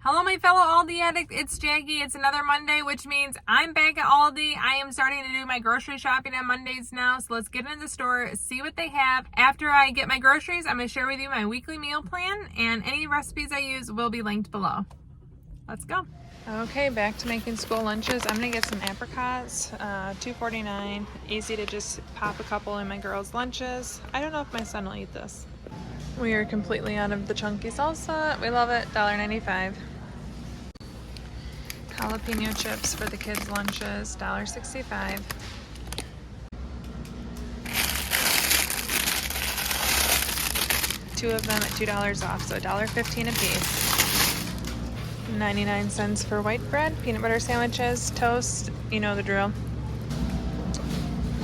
Hello, my fellow Aldi addict. It's Jackie. It's another Monday, which means I'm back at Aldi. I am starting to do my grocery shopping on Mondays now. So let's get into the store, see what they have. After I get my groceries, I'm going to share with you my weekly meal plan, and any recipes I use will be linked below. Let's go. Okay, back to making school lunches. I'm going to get some apricots, $2.49. Easy to just pop a couple in my girls' lunches. I don't know if my son will eat this. We are completely out of the chunky salsa. We love it. $1.95. Jalapeno chips for the kids' lunches, $1.65. Two of them at $2 off, so $1.15 a piece. 99 cents for white bread, peanut butter sandwiches, toast, you know the drill.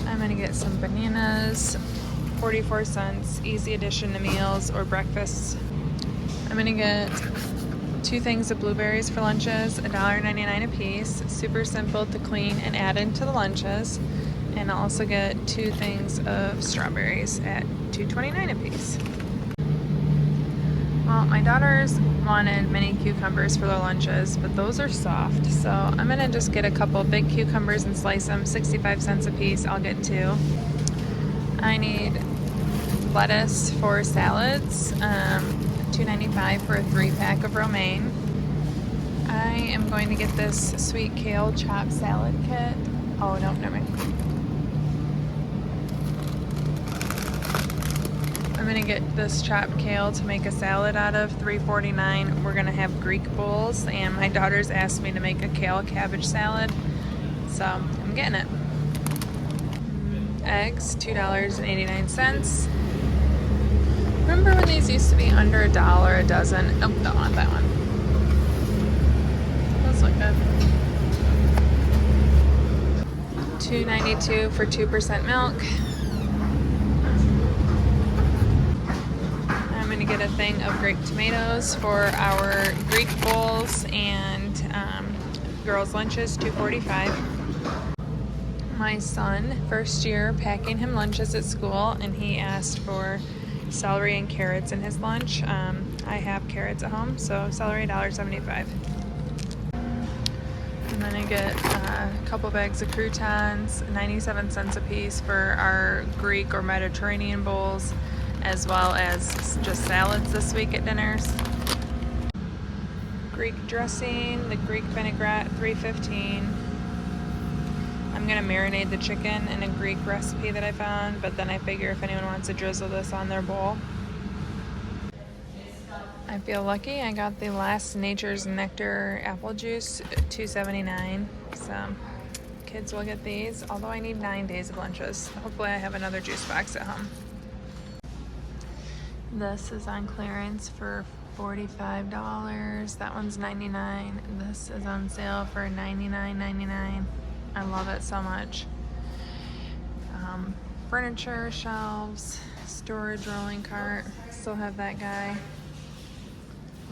I'm gonna get some bananas, 44 cents, easy addition to meals or breakfasts. I'm gonna get 2 things of blueberries for lunches, $1.99 a piece. Super simple to clean and add into the lunches. And I'll also get 2 things of strawberries at $2.29 a piece. Well, my daughters wanted mini cucumbers for their lunches, but those are soft. So I'm gonna just get a couple big cucumbers and slice them, 65 cents a piece. I'll get 2. I need lettuce for salads, $2.95 for a 3-pack of romaine. I am going to get this sweet kale chopped salad kit. Oh no, never mind. I'm gonna get this chopped kale to make a salad out of, $3.49. We're gonna have Greek bowls, and my daughters asked me to make a kale cabbage salad, so I'm getting it. Eggs, $2.89. Remember when these used to be under $1 a dozen? Oh, don't want that one. Those look good. $2.92 for 2% milk. I'm gonna get a thing of grape tomatoes for our Greek bowls and girls' lunches, $2.45. My son, first year, packing him lunches at school, and he asked for celery and carrots in his lunch. I have carrots at home, so celery, $1.75. I'm gonna get a couple bags of croutons, 97 cents a piece for our Greek or Mediterranean bowls, as well as just salads this week at dinners. Greek dressing, the Greek vinaigrette, $3.15. I'm gonna marinate the chicken in a Greek recipe that I found, but then I figure if anyone wants to drizzle this on their bowl. I feel lucky. I got the last Nature's Nectar apple juice, $2.79. So kids will get these, although I need 9 days of lunches. Hopefully I have another juice box at home. This is on clearance for $45. That one's $99. This is on sale for $99.99. I love it so much. Furniture, shelves, storage rolling cart. Still have that guy.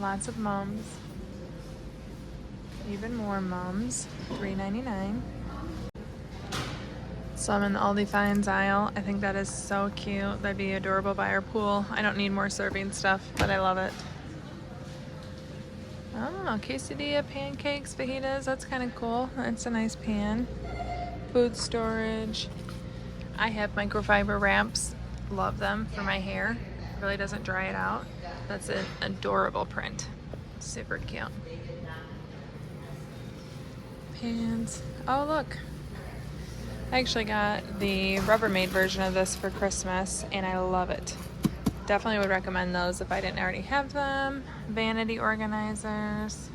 Lots of mums. Even more mums. $3.99. Some in the Aldi Finds aisle. I think that is so cute. That'd be adorable by our pool. I don't need more serving stuff, but I love it. Oh, quesadilla, pancakes, fajitas. That's kind of cool. That's a nice pan. Food storage. I have microfiber wraps. Love them for my hair. It really doesn't dry it out. That's an adorable print. Super cute. Pans. Oh, look. I actually got the Rubbermaid version of this for Christmas, and I love it. Definitely would recommend those if I didn't already have them. Vanity organizers.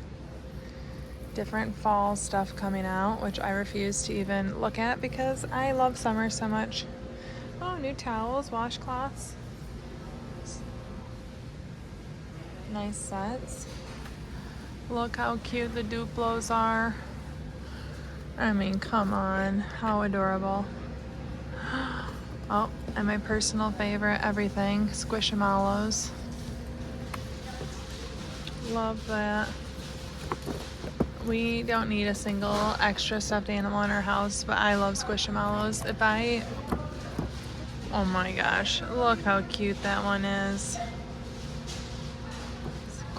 Different fall stuff coming out, which I refuse to even look at because I love summer so much. Oh, new towels, washcloths. Nice sets. Look how cute the Duplos are. I mean, come on, how adorable. Oh, and my personal favorite, everything, Squishmallows. Love that. We don't need a single extra stuffed animal in our house, but I love Squishmallows. Oh my gosh, look how cute that one is.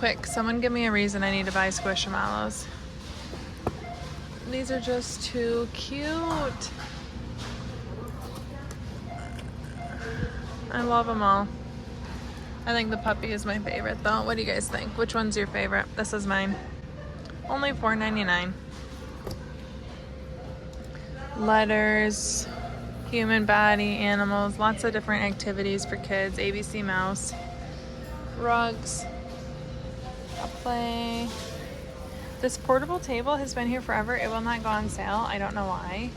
Quick, someone give me a reason I need to buy Squishmallows. These are just too cute. I love them all. I think the puppy is my favorite though. What do you guys think? Which one's your favorite? This is mine. Only $4.99. Letters, human body, animals, lots of different activities for kids. ABC Mouse, rugs, a play. This portable table has been here forever. It will not go on sale. I don't know why.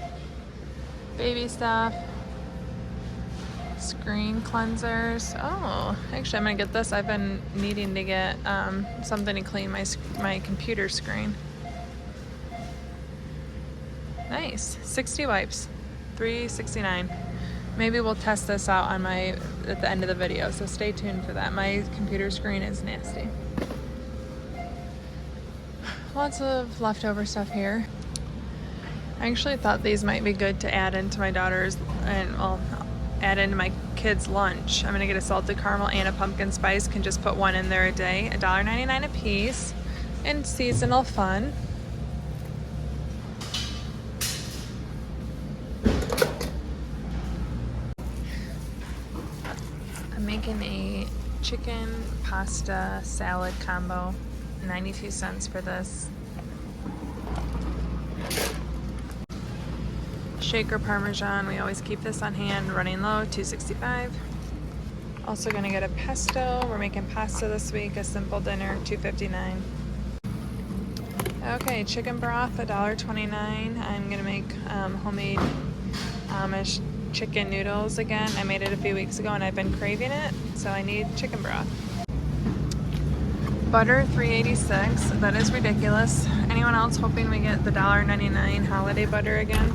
Baby stuff. Screen cleansers. Oh, actually I'm gonna get this. I've been needing to get something to clean my computer screen. Nice. 60 wipes. $3.69. Maybe we'll test this out on at the end of the video, so stay tuned for that. My computer screen is nasty. Lots of leftover stuff here. I actually thought these might be good to add into my daughter's and well, add into my kids' lunch. I'm gonna get a salted caramel and a pumpkin spice. Can just put one in there a day. $1.99 a piece. And seasonal fun. I'm making a chicken pasta salad combo. 92 cents for this. Shaker Parmesan, we always keep this on hand, running low, $2.65. Also gonna get a pesto. We're making pasta this week, a simple dinner, $2.59. Okay, chicken broth, $1.29. I'm gonna make homemade Amish chicken noodles again. I made it a few weeks ago and I've been craving it, so I need chicken broth. Butter, $3.86. That is ridiculous. Anyone else hoping we get the $1.99 holiday butter again?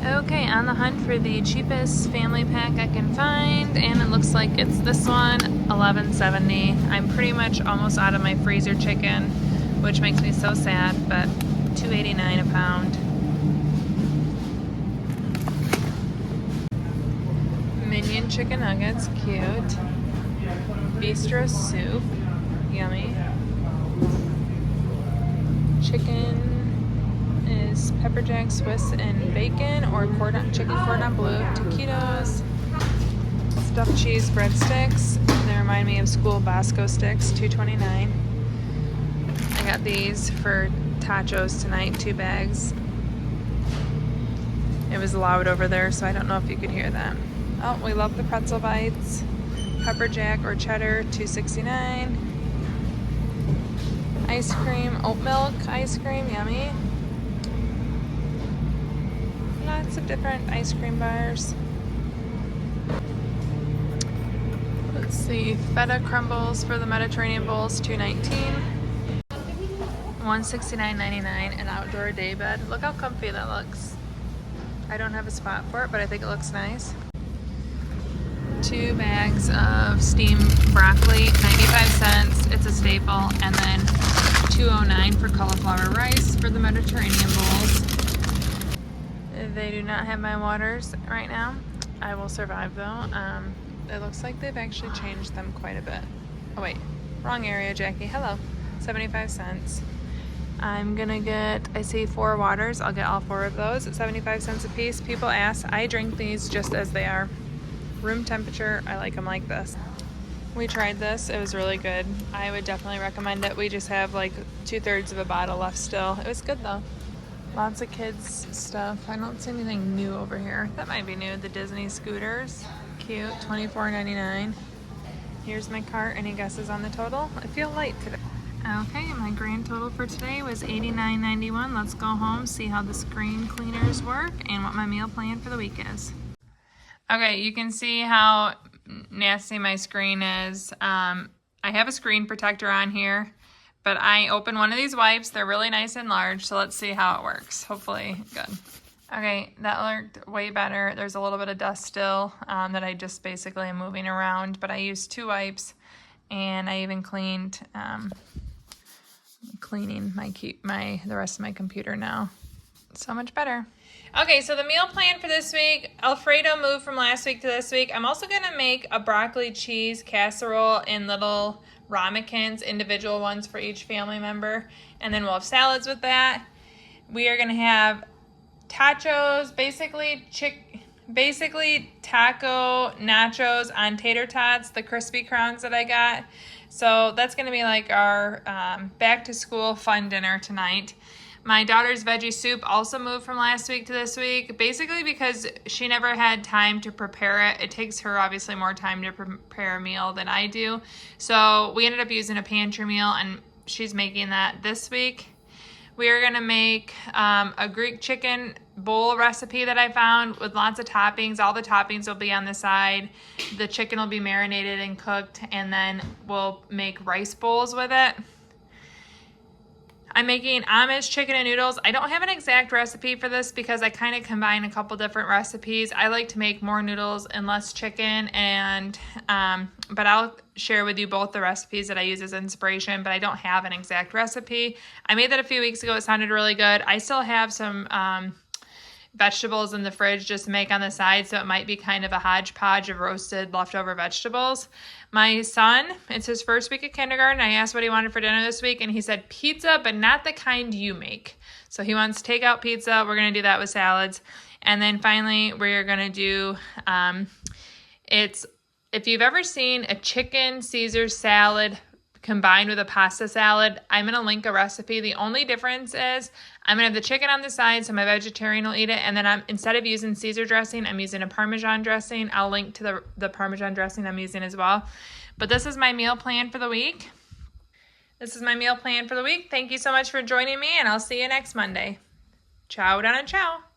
Okay, on the hunt for the cheapest family pack I can find, and it looks like it's this one, $11.70. I'm pretty much almost out of my freezer chicken, which makes me so sad, but $2.89 a pound. Minion chicken nuggets, cute. Bistro soup, yummy. Chicken is pepper jack, Swiss, and bacon, or chicken cordon bleu, taquitos. Stuffed cheese breadsticks. They remind me of school Bosco sticks, $2.29. I got these for tachos tonight, 2 bags. It was loud over there, so I don't know if you could hear that. Oh, we love the pretzel bites. Pepper jack or cheddar, $2.69. Ice cream, oat milk ice cream, yummy. Lots of different ice cream bars. Let's see, feta crumbles for the Mediterranean bowls, $2.19. $169.99, an outdoor day bed. Look how comfy that looks. I don't have a spot for it, but I think it looks nice. 2 bags of steamed broccoli, 95 cents. It's a staple. And then $2.09 for cauliflower rice for the Mediterranean bowls. They do not have my waters right now. I will survive though. It looks like they've actually changed them quite a bit. Oh wait, wrong area, Jackie. Hello. 75 cents. I'm gonna get, I see 4 waters. I'll get all 4 of those at 75 cents a piece. People ask, I drink these just as they are. Room temperature, I like them like this. We tried this, it was really good. I would definitely recommend it. We just have like 2/3 of a bottle left still. It was good though. Lots of kids stuff. I don't see anything new over here. That might be new, the Disney scooters. Cute, $24.99. Here's my cart. Any guesses on the total? I feel light today. Okay, my grand total for today was $89.91. Let's go home, see how the screen cleaners work, and what my meal plan for the week is. Okay, you can see how nasty my screen is. I have a screen protector on here, but I opened one of these wipes. They're really nice and large, so let's see how it works. Hopefully good. Okay, that looked way better. There's a little bit of dust still that I just basically am moving around, but I used 2 wipes, and I even cleaning the rest of my computer now. So much better. Okay, so the meal plan for this week, Alfredo moved from last week to this week. I'm also gonna make a broccoli cheese casserole in little ramekins, individual ones for each family member. And then we'll have salads with that. We are going to have tachos, basically taco nachos on tater tots, the crispy crowns that I got. So that's going to be like our back to school fun dinner tonight. My daughter's veggie soup also moved from last week to this week, basically because she never had time to prepare it. It takes her obviously more time to prepare a meal than I do. So we ended up using a pantry meal, and she's making that this week. We are going to make a Greek chicken bowl recipe that I found with lots of toppings. All the toppings will be on the side. The chicken will be marinated and cooked, and then we'll make rice bowls with it. I'm making Amish Chicken and Noodles. I don't have an exact recipe for this because I kind of combine a couple different recipes. I like to make more noodles and less chicken, and but I'll share with you both the recipes that I use as inspiration, but I don't have an exact recipe. I made that a few weeks ago. It sounded really good. I still have some vegetables in the fridge just to make on the side, so it might be kind of a hodgepodge of roasted leftover vegetables. My son, it's his first week of kindergarten. I asked what he wanted for dinner this week, and he said pizza, but not the kind you make. So he wants takeout pizza. We're going to do that with salads. And then finally, we're going to do, if you've ever seen a chicken Caesar salad combined with a pasta salad, I'm going to link a recipe. The only difference is I'm going to have the chicken on the side so my vegetarian will eat it, and then instead of using Caesar dressing, I'm using a Parmesan dressing. I'll link to the Parmesan dressing I'm using as well. But this is my meal plan for the week. Thank you so much for joining me, and I'll see you next Monday. Ciao, Donna, ciao.